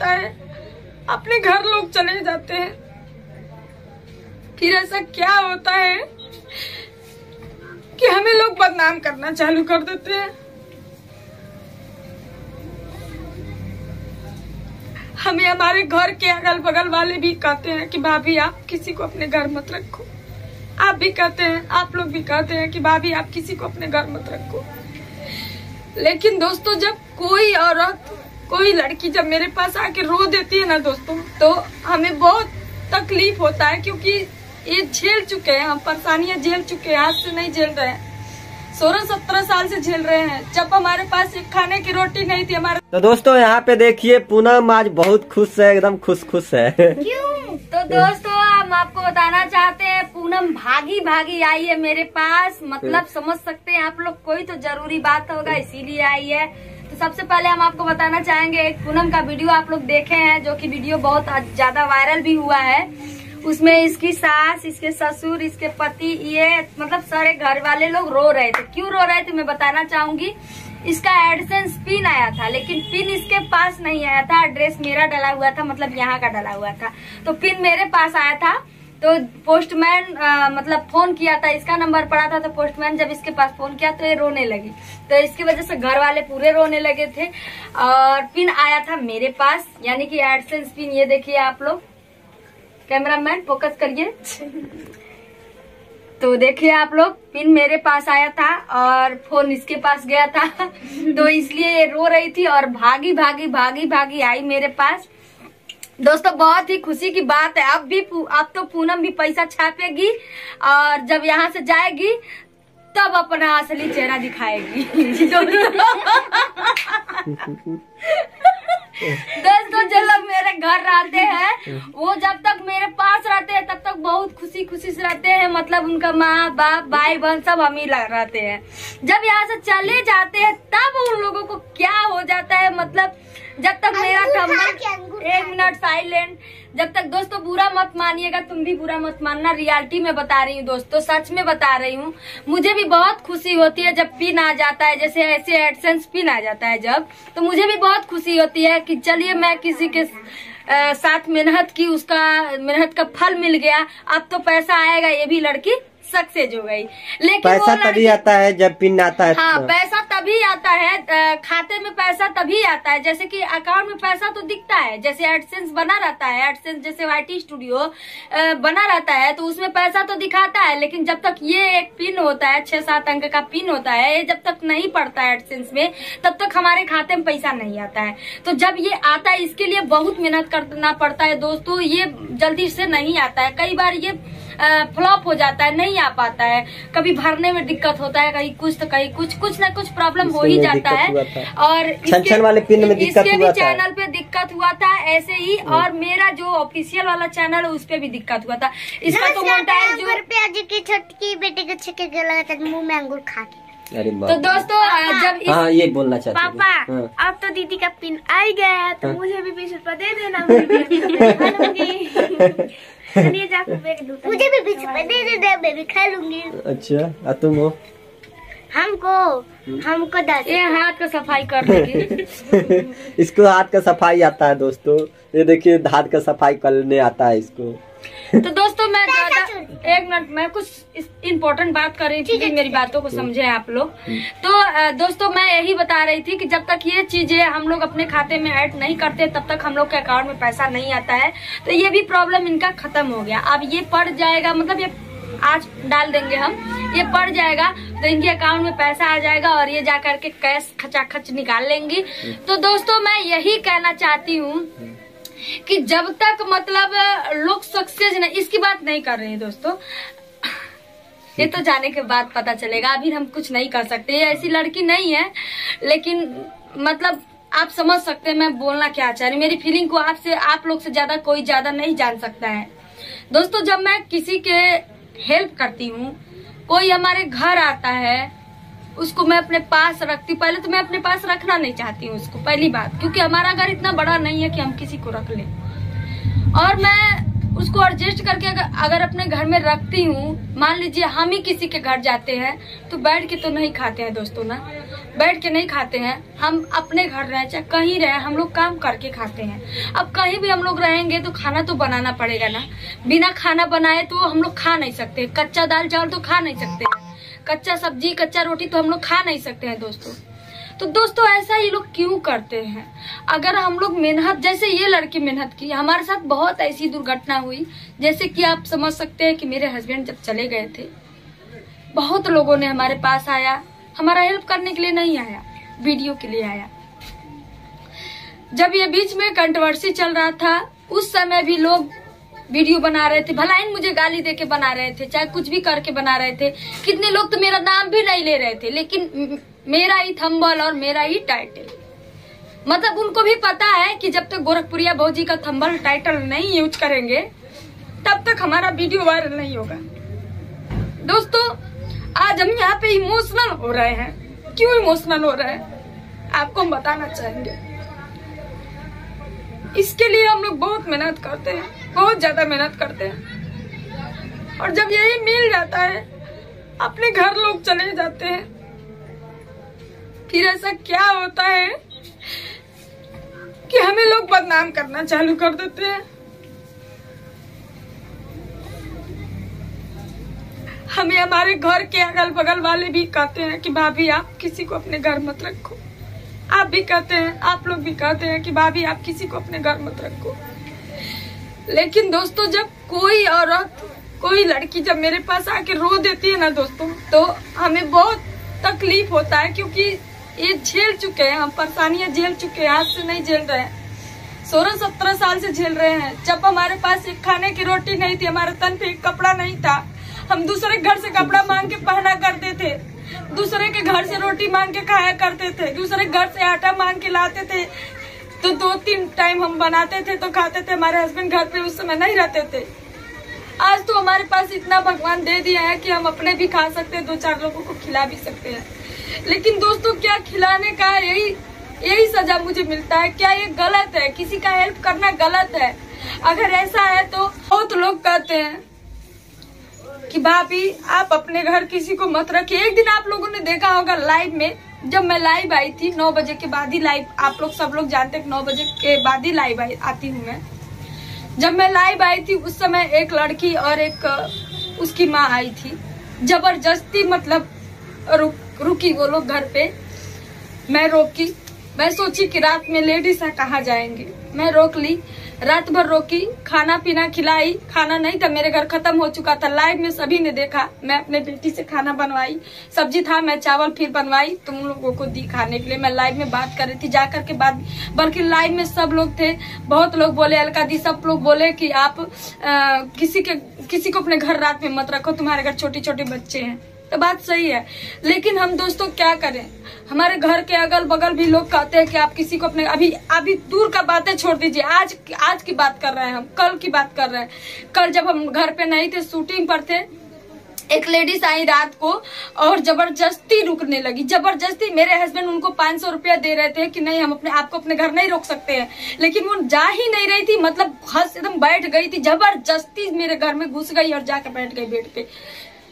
जाता है, अपने घर लोग चले जाते हैं। फिर ऐसा क्या होता है कि हमें लोग बदनाम करना चालू कर देते हैं। हमें हमारे घर के अगल बगल वाले भी कहते हैं कि भाभी आप किसी को अपने घर मत रखो। आप भी कहते हैं, आप लोग भी कहते हैं कि भाभी आप किसी को अपने घर मत रखो। लेकिन दोस्तों, जब कोई औरत, कोई लड़की जब मेरे पास आके रो देती है ना दोस्तों, तो हमें बहुत तकलीफ होता है, क्योंकि ये झेल चुके हैं, हम परेशानियां झेल चुके हैं, आज से नहीं झेल रहे हैं, 16-17 साल से झेल रहे हैं। जब हमारे पास एक खाने की रोटी नहीं थी हमारे। तो दोस्तों यहाँ पे देखिए पूनम आज बहुत खुश है, एकदम खुश है। क्यों? तो दोस्तों हम आपको बताना चाहते हैं, पूनम भागी आई है मेरे पास। मतलब समझ सकते हैं आप लोग, कोई तो जरूरी बात होगा इसीलिए आई है। तो सबसे पहले हम आपको बताना चाहेंगे, एक पूनम का वीडियो आप लोग देखे हैं, जो कि वीडियो बहुत ज्यादा वायरल भी हुआ है। उसमें इसकी सास, इसके ससुर, इसके पति, ये मतलब सारे घर वाले लोग रो रहे थे। क्यों रो रहे थे मैं बताना चाहूंगी। इसका एडसेंस पिन आया था, लेकिन पिन इसके पास नहीं आया था। एड्रेस मेरा डला हुआ था, मतलब यहाँ का डला हुआ था, तो पिन मेरे पास आया था। तो पोस्टमैन मतलब फोन किया था, इसका नंबर पड़ा था, तो पोस्टमैन जब इसके पास फोन किया तो ये रोने लगी। तो इसकी वजह से घर वाले पूरे रोने लगे थे। और पिन आया था मेरे पास, यानी कि एडसेंस पिन। ये देखिए आप लोग, कैमरामैन फोकस करिए। तो देखिए आप लोग, पिन मेरे पास आया था और फोन इसके पास गया था। तो इसलिए ये रो रही थी और भागी आई मेरे पास। दोस्तों बहुत ही खुशी की बात है। अब तो पूनम भी पैसा छापेगी और जब यहाँ से जाएगी तब अपना असली चेहरा दिखाएगी। दोस्तों जो लोग मेरे घर रहते हैं, वो जब तक मेरे पास रहते हैं तब तक बहुत खुशी से रहते हैं। मतलब उनका माँ बाप, भाई बहन सब हम ही रहते हैं। जब यहाँ से चले जाते हैं तब उन लोगों को क्या हो जाता है। मतलब जब तक मेरा कमर, 1 मिनट साइलेंट, जब तक दोस्तों बुरा मत मानिएगा, तुम भी बुरा मत मानना, रियलिटी में बता रही हूँ दोस्तों, सच में बता रही हूँ। मुझे भी बहुत खुशी होती है जब पिन आ जाता है, जैसे ऐसे एडसेंस पिन आ जाता है जब, तो मुझे भी बहुत खुशी होती है कि चलिए मैं किसी के साथ मेहनत की, उसका मेहनत का फल मिल गया, अब तो पैसा आएगा, ये भी लड़की सक्सेस हो गई। लेकिन पैसा तभी आता है जब पिन आता है। हाँ, पैसा तभी आता है, खाते में पैसा तभी आता है, जैसे कि अकाउंट में पैसा तो दिखता है, जैसे एडसेंस बना रहता है, एडसेंस जैसे YT स्टूडियो बना रहता है, तो उसमें पैसा तो दिखाता है। लेकिन जब तक ये एक पिन होता है, 6-7 अंक का पिन होता है, ये जब तक नहीं पड़ता है एडसेंस में, तब तक हमारे खाते में पैसा नहीं आता है। तो जब ये आता है, इसके लिए बहुत मेहनत करना पड़ता है दोस्तों, ये जल्दी से नहीं आता है। कई बार ये फ्लॉप हो जाता है, नहीं आ पाता है, कभी भरने में दिक्कत होता है, कहीं कुछ तो कहीं कुछ ना कुछ प्रॉब्लम हो ही जाता है। और छन वाले पिन में दिक्कत इसके भी चैनल पे दिक्कत हुआ था ऐसे ही, और मेरा जो ऑफिशियल वाला चैनल है उस पे भी दिक्कत हुआ था। इसका तो मोटाइल जो की छोटकी बेटे को छक्के गला था, मुंह में अंगूर खा के। तो दोस्तों जब हाँ ये बोलना चाहते हैं पापा, अब तो दीदी का पिन आ गया, तो मुझे भी 20 रुपए दे देना, मुझे भी 20 रुपए दे देना, मैं भी खा लूंगी। अच्छा, तुम हो? हमको 10। ये हाथ का सफाई कर देगी। इसको हाथ का सफाई आता है दोस्तों, ये देखिए हाथ का सफाई करने आता है इसको। तो दोस्तों मैं ज्यादा 1 मिनट, मैं कुछ इम्पोर्टेंट बात कर रही थी, मेरी बातों को समझे आप लोग। तो दोस्तों मैं यही बता रही थी कि जब तक ये चीजें हम लोग अपने खाते में ऐड नहीं करते, तब तक हम लोग के अकाउंट में पैसा नहीं आता है। तो ये भी प्रॉब्लम इनका खत्म हो गया। अब ये पड़ जाएगा, मतलब ये आज डाल देंगे हम, ये पड़ जाएगा तो इनके अकाउंट में पैसा आ जाएगा और ये जाकर के कैश खचाखच निकाल लेंगी। तो दोस्तों मैं यही कहना चाहती हूँ कि जब तक मतलब लोग सक्सेस नहीं, इसकी बात नहीं कर रहे हैं दोस्तों, ये तो जाने के बाद पता चलेगा, अभी हम कुछ नहीं कर सकते। ये ऐसी लड़की नहीं है, लेकिन मतलब आप समझ सकते हैं मैं बोलना क्या चाह रही हूँ। मेरी फीलिंग को आप लोग से ज्यादा कोई ज्यादा नहीं जान सकता है दोस्तों। जब मैं किसी के हेल्प करती हूँ, कोई हमारे घर आता है, उसको मैं अपने पास रखती हूँ। पहले तो मैं अपने पास रखना नहीं चाहती हूँ उसको, पहली बात, क्योंकि हमारा घर इतना बड़ा नहीं है कि हम किसी को रख लें। और मैं उसको एडजस्ट करके अगर अपने घर में रखती हूँ, मान लीजिए हम ही किसी के घर जाते हैं तो बैठ के तो नहीं खाते हैं दोस्तों ना, बैठ के नहीं खाते हैं। हम अपने घर रहे चाहे कहीं रहे, हम लोग काम करके खाते हैं। अब कहीं भी हम लोग रहेंगे तो खाना तो बनाना पड़ेगा ना। बिना खाना बनाए तो हम लोग खा नहीं सकते। कच्चा दाल चावल तो खा नहीं सकते हैं, कच्चा सब्जी कच्चा रोटी तो हम लोग खा नहीं सकते हैं दोस्तों। तो दोस्तों ऐसा ये लोग क्यों करते हैं? अगर हम लोग मेहनत, जैसे ये लड़की मेहनत की, हमारे साथ बहुत ऐसी दुर्घटना हुई। जैसे कि आप समझ सकते हैं कि मेरे हस्बैंड जब चले गए थे, बहुत लोगों ने हमारे पास आया, हमारा हेल्प करने के लिए नहीं आया, वीडियो के लिए आया। जब ये बीच में कंट्रोवर्सी चल रहा था उस समय भी लोग वीडियो बना रहे थे, भलाइन मुझे गाली देके बना रहे थे, चाहे कुछ भी करके बना रहे थे। कितने लोग तो मेरा नाम भी नहीं ले रहे थे, लेकिन मेरा ही थंबल और मेरा ही टाइटल, मतलब उनको भी पता है कि जब तक गोरखपुरिया भौजी का थंबल टाइटल नहीं यूज करेंगे तब तक हमारा वीडियो वायरल नहीं होगा। दोस्तों आज हम यहाँ पे इमोशनल हो रहे हैं। क्यों इमोशनल हो रहे हैं आपको हम बताना चाहेंगे। इसके लिए हम लोग बहुत मेहनत करते हैं, बहुत ज्यादा मेहनत करते हैं, और जब यही मिल जाता है अपने घर लोग चले जाते हैं। फिर ऐसा क्या होता है कि हमें लोग बदनाम करना चालू कर देते हैं। हमें हमारे घर के अगल बगल वाले भी कहते हैं कि भाभी आप किसी को अपने घर मत रखो। आप भी कहते हैं, आप लोग भी कहते हैं कि भाभी आप किसी को अपने घर मत रखो। लेकिन दोस्तों जब कोई औरत, कोई लड़की जब मेरे पास आके रो देती है ना दोस्तों, तो हमें बहुत तकलीफ होता है, क्योंकि ये झेल चुके हैं, हम परेशानियां झेल चुके हैं, आज से नहीं झेल रहे हैं, 16-17 साल से झेल रहे हैं। जब हमारे पास एक खाने की रोटी नहीं थी, हमारे तन पे एक कपड़ा नहीं था, हम दूसरे घर से कपड़ा मांग के पहना करते थे, दूसरे के घर से रोटी मांग के खाया करते थे, दूसरे घर से आटा मांग के लाते थे, तो 2-3 टाइम हम बनाते थे तो खाते थे। हमारे हस्बैंड घर पे उस समय नहीं रहते थे। आज तो हमारे पास इतना भगवान दे दिया है कि हम अपने भी खा सकते हैं, 2-4 लोगों को खिला भी सकते हैं। लेकिन दोस्तों क्या खिलाने का यही सजा मुझे मिलता है? क्या ये गलत है? किसी का हेल्प करना गलत है? अगर ऐसा है तो बहुत लोग कहते हैं कि भाभी आप अपने घर किसी को मत रखिए। एक दिन आप लोगों ने देखा होगा लाइव में, जब मैं लाइव आई थी 9 बजे के बाद ही लाइव, आप लोग सब लोग जानते हैं 9 बजे के बाद ही लाइव आती हूँ मैं। जब मैं लाइव आई थी उस समय एक लड़की और एक उसकी माँ आई थी, जबरदस्ती मतलब रुकी वो लोग घर पे। मैं रोकी, मैं सोची कि रात में लेडीज है कहाँ जाएंगे, मैं रोक ली, रात भर रोकी, खाना पीना खिलाई। खाना नहीं था, मेरे घर खत्म हो चुका था। लाइव में सभी ने देखा, मैं अपने बेटी से खाना बनवाई, सब्जी था मैं चावल फिर बनवाई, तुम लोगों को दी खाने के लिए। मैं लाइव में बात कर रही थी, जाकर के बाद, बल्कि लाइव में सब लोग थे, बहुत लोग बोले, अलका दी सब लोग बोले कि आप किसी को अपने घर रात में मत रखो, तुम्हारे घर छोटे छोटे बच्चे हैं। तो बात सही है, लेकिन हम दोस्तों क्या करें, हमारे घर के अगल बगल भी लोग कहते हैं कि आप किसी को अपने, अभी दूर का बातें छोड़ दीजिए, आज की बात कर रहे हैं हम, कल की बात कर रहे हैं। कल जब हम घर पे नहीं थे, शूटिंग पर थे, एक लेडीज आई रात को और जबरदस्ती रुकने लगी, जबरदस्ती। मेरे हस्बैंड उनको 500 रुपया दे रहे थे कि नहीं हम आपको अपने घर नहीं रोक सकते हैं, लेकिन वो जा ही नहीं रही थी, मतलब हंस एकदम बैठ गई थी, जबरदस्ती मेरे घर में घुस गई और जाकर बैठ गई बेड पे।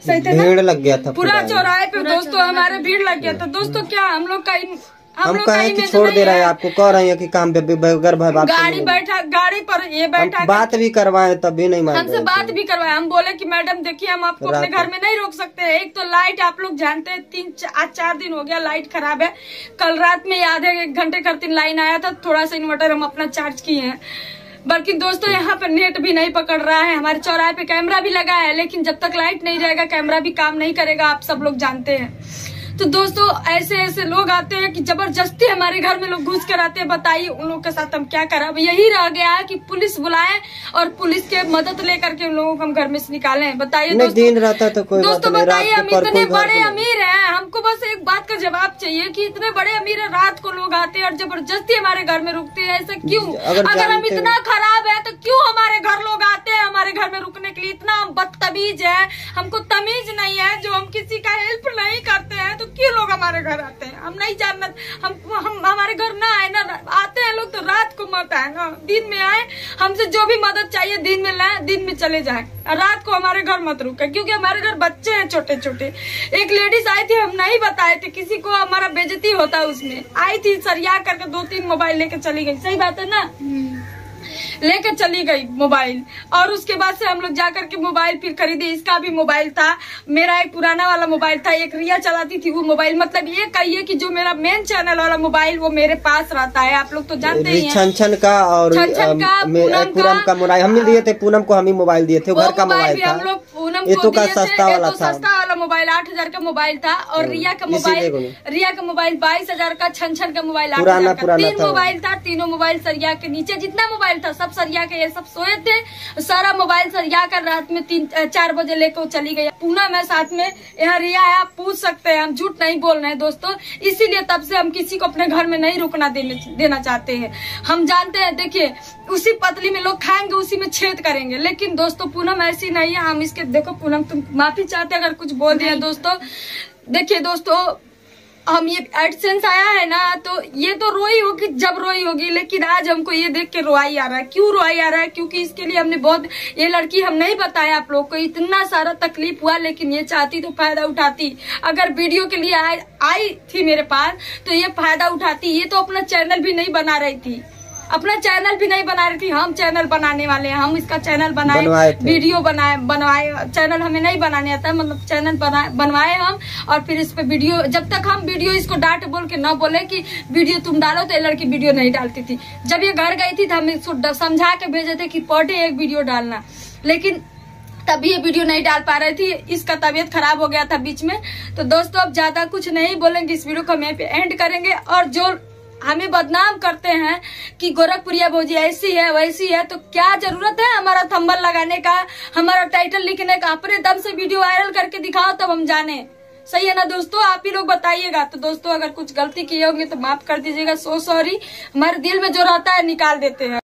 सही थे ना? भीड़ लग गया था पूरा चौराहे पे दोस्तों, हमारे भीड़ लग गया था दोस्तों। क्या हम लोग का कहे कि छोड़ दे रहे हैं, आपको कह रहे हैं कि काम पे बगैर गाड़ी पर ये बैठा, बात भी करवाए तब भी नहीं माने, हमसे बात भी करवाए। हम बोले कि मैडम देखिए हम आपको अपने घर में नहीं रोक सकते हैं। एक तो लाइट आप लोग जानते हैं, आज 4 दिन हो गया लाइट खराब है। कल रात में आधे 1 घंटे करती लाइन आया था, थोड़ा सा इन्वर्टर हम अपना चार्ज किए हैं। बल्कि दोस्तों यहाँ पर नेट भी नहीं पकड़ रहा है, हमारे चौराहे पे कैमरा भी लगा है, लेकिन जब तक लाइट नहीं रहेगा कैमरा भी काम नहीं करेगा, आप सब लोग जानते हैं। तो दोस्तों ऐसे लोग आते हैं कि जबरदस्ती हमारे घर में लोग घुस कर आते हैं। बताइए उन लोगों के साथ हम क्या करें? अब यही रह गया है कि पुलिस बुलाए और पुलिस के मदद लेकर के उन लोगों को हम घर में से निकालें। बताइए दिन रहता तो कोई दोस्तों, बताइए हम इतने बड़े अमीर हैं, हमको बस एक बात का जवाब चाहिए कि इतने बड़े अमीर है, रात को लोग आते हैं और जबरदस्ती हमारे घर में रुकते हैं, ऐसा क्यों? अगर हम इतना खराब है तो क्यों हमारे घर लोग आते हैं हमारे घर में रुकने के लिए? इतना बदतमीज है, हमको तमीज नहीं है, जो हम किसी का हेल्प नहीं करते हैं तो क्यों लोग हमारे घर आते हैं? हम नहीं जानना, हम हमारे घर ना आए ना, आते हैं लोग तो रात को मत आए ना, दिन में आए, हमसे जो भी मदद चाहिए दिन में लाए, दिन में चले जाए, रात को हमारे घर मत रुके, क्योंकि हमारे घर बच्चे हैं छोटे छोटे। एक लेडीज आई थी, हम नहीं बताए थे किसी को, हमारा बेइज्जती होता है, उसमें आई थी सरिया करके 2-3 मोबाइल लेके चली गई। सही बात है ना, लेकर चली गई मोबाइल। और उसके बाद से हम लोग जाकर के मोबाइल फिर खरीदे। इसका भी मोबाइल था, मेरा एक पुराना वाला मोबाइल था, एक रिया चलाती थी वो मोबाइल। मतलब ये कहिए कि जो मेरा मेन चैनल वाला मोबाइल वो मेरे पास रहता है, आप लोग तो जानते ही हैं। छन का और पूनम का मोबाइल हम दिए थे, पूनम को हम ही मोबाइल दिए थे, घर का मोबाइल था। हम लोग पूनम को तो सस्ता वाला था, सस्ता वाला मोबाइल 8,000 का मोबाइल था। और रिया का मोबाइल 22,000 का, छन का मोबाइल 8,000 का। 3 मोबाइल था, तीनों मोबाइल सरिया के नीचे जितना मोबाइल था सब सरिया के, ये सब सोए थे, सारा मोबाइल सरिया कर रात में 3-4 बजे लेकर चली गई। पूनम है साथ में, यहाँ रिया है, आप पूछ सकते हैं, हम झूठ नहीं बोल रहे हैं दोस्तों। इसीलिए तब से हम किसी को अपने घर में नहीं रुकना देना चाहते हैं। हम जानते हैं, देखिए उसी पतली में लोग खाएंगे, उसी में छेद करेंगे, लेकिन दोस्तों पूनम ऐसी नहीं है। हम इसके देखो पूनम तुम माफी चाहते अगर कुछ बोल दिया दोस्तों। देखिए दोस्तों, हम ये एडसेंस आया है ना, तो ये तो रोई होगी जब रोई होगी, लेकिन आज हमको ये देख के रोई आ रहा है। क्यों रोई आ रहा है? क्योंकि इसके लिए हमने बहुत, ये लड़की हम नहीं बताया आप लोग को, इतना सारा तकलीफ हुआ, लेकिन ये चाहती तो फायदा उठाती। अगर वीडियो के लिए आई थी मेरे पास तो ये फायदा उठाती। ये तो अपना चैनल भी नहीं बना रही थी, अपना चैनल भी नहीं बना रही थी। हम चैनल बनाने वाले हैं, हम इसका चैनल बनाए, वीडियो बनवाए। चैनल हमें नहीं बनाने आता, मतलब चैनल बनवाए हम, और फिर इस पे वीडियो, जब तक हम वीडियो इसको डांट बोल के न बोले कि वीडियो तुम डालो, तो ये लड़की वीडियो नहीं डालती थी। जब ये घर गई थी तो हम इसको समझा के भेजे थे कि पर डे एक वीडियो डालना, लेकिन तभी ये वीडियो नहीं डाल पा रही थी। इसका तबीयत खराब हो गया था बीच में। तो दोस्तों अब ज्यादा कुछ नहीं बोलेंगे, इस वीडियो को हम यहीं पे एंड करेंगे। और जो हमें बदनाम करते हैं कि गोरखपुरिया भौजी ऐसी है वैसी है, तो क्या जरूरत है हमारा थंबनेल लगाने का, हमारा टाइटल लिखने का? अपने दम से वीडियो वायरल करके दिखाओ तब हम जाने। सही है ना दोस्तों? आप ही लोग बताइएगा। तो दोस्तों अगर कुछ गलती किए होंगे तो माफ कर दीजिएगा, सो सॉरी। हमारे दिल में जो रहता है निकाल देते हैं।